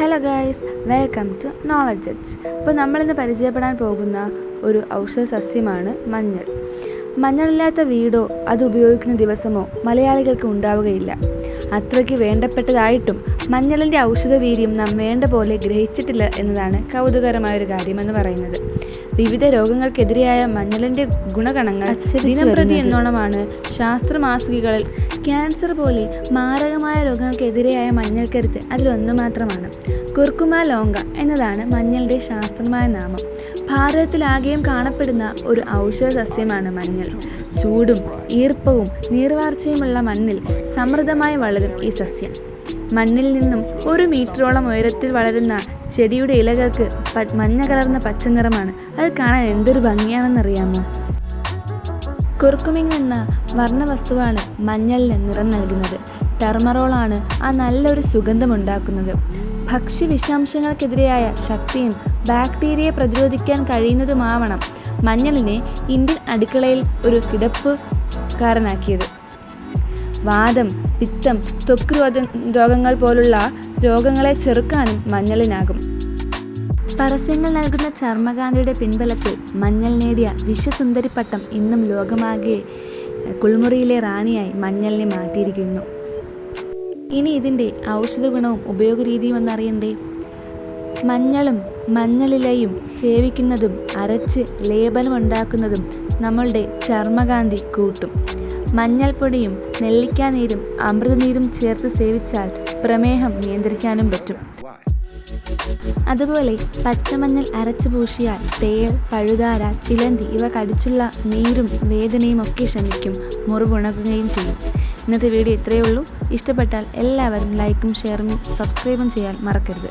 Hello guys, welcome to knowledge judge. ഇപ്പോൾ നമ്മളിന്ന് പരിചയപ്പെടാൻ പോകുന്ന ഒരു ഔഷധ സസ്യമാണ് മഞ്ഞൾ. മഞ്ഞളില്ലാത്ത വീടോ അത് ഉപയോഗിക്കുന്ന ദിവസമോ മലയാളികൾക്ക് ഉണ്ടാവുകയില്ല. അത്രയ്ക്ക് വേണ്ടപ്പെട്ടതായിട്ടും മഞ്ഞളിൻ്റെ ഔഷധവീര്യം നാം വേണ്ട പോലെ ഗ്രഹിച്ചിട്ടില്ല എന്നതാണ് കൗതുകരമായൊരു കാര്യമെന്ന് പറയുന്നത്. വിവിധ രോഗങ്ങൾക്കെതിരെയായ മഞ്ഞളിൻ്റെ ഗുണഗണങ്ങൾ ദിനംപ്രതി എന്നോണമാണ് ശാസ്ത്രമാസികകളിൽ. ക്യാൻസർ പോലെ മാരകമായ രോഗങ്ങൾക്കെതിരെയായ മഞ്ഞൾക്കരുത്ത് അതിലൊന്നു മാത്രമാണ്. കുർക്കുമ ലോങ്ക എന്നതാണ് മഞ്ഞളുടെ ശാസ്ത്രമായ നാമം. ഭാരതത്തിലാകെയും കാണപ്പെടുന്ന ഒരു ഔഷധ സസ്യമാണ് മഞ്ഞൾ. ചൂടും ഈർപ്പവും നീർവാർച്ചയുമുള്ള മണ്ണിൽ സമൃദ്ധമായി വളരും ഈ സസ്യം. മണ്ണിൽ നിന്നും 1 മീറ്ററോളം ഉയരത്തിൽ വളരുന്ന ചെടിയുടെ ഇലകൾക്ക് മഞ്ഞ കലർന്ന പച്ച നിറമാണ്. അത് കാണാൻ എന്തൊരു ഭംഗിയാണെന്നറിയാമോ? കുർക്കുമിൻ എന്ന വർണ്ണവസ്തുവാണ് മഞ്ഞളിന് നിറം നൽകുന്നത്. ടെർമറോളാണ് ആ നല്ലൊരു സുഗന്ധമുണ്ടാക്കുന്നത്. ഭക്ഷ്യവിഷാംശങ്ങൾക്കെതിരെയായ ശക്തിയും ബാക്ടീരിയയെ പ്രതിരോധിക്കാൻ കഴിയുന്നതുമാവണം മഞ്ഞളിനെ ഇന്ത്യൻ അടുക്കളയിൽ ഒരു കിടപ്പുകാരനാക്കിയത്. വാതം, പിത്തം, ത്വക്ക് രോഗങ്ങൾ പോലുള്ള രോഗങ്ങളെ ചെറുക്കാനും മഞ്ഞളിനാകും. പരസ്യങ്ങൾ നൽകുന്ന ചർമ്മകാന്തിയുടെ പിൻബലത്തിൽ മഞ്ഞൾ നേടിയ വിശ്വസുന്ദരിപ്പട്ടം ഇന്നും ലോകമാകെ കുളിമുറിയിലെ റാണിയായി മഞ്ഞളിനെ മാറ്റിയിരിക്കുന്നു. ഇനി ഇതിൻ്റെ ഔഷധ ഗുണവും ഉപയോഗരീതിയും എന്നറിയണ്ടേ? മഞ്ഞളും മഞ്ഞളിലയും സേവിക്കുന്നതും അരച്ച് ലേപനം ഉണ്ടാക്കുന്നതും നമ്മളുടെ ചർമ്മകാന്തി കൂട്ടും. മഞ്ഞൾപ്പൊടിയും നെല്ലിക്കാനീരും അമൃതനീരും ചേർത്ത് സേവിച്ചാൽ പ്രമേഹം നിയന്ത്രിക്കാനും പറ്റും. അതുപോലെ പച്ചമഞ്ഞൾ അരച്ചു പൂശിയാൽ തേൾ, പഴുതാര, ചിലന്തി ഇവ കടിച്ചുള്ള നീരും വേദനയും ഒക്കെ ശമിക്കും, മുറിവുണങ്ങുകയും ചെയ്യും. ഇന്നത്തെ വീഡിയോ ഇത്രയേ ഉള്ളൂ. ഇഷ്ടപ്പെട്ടാൽ എല്ലാവരും ലൈക്കും ഷെയറും സബ്സ്ക്രൈബും ചെയ്യാൻ മറക്കരുത്.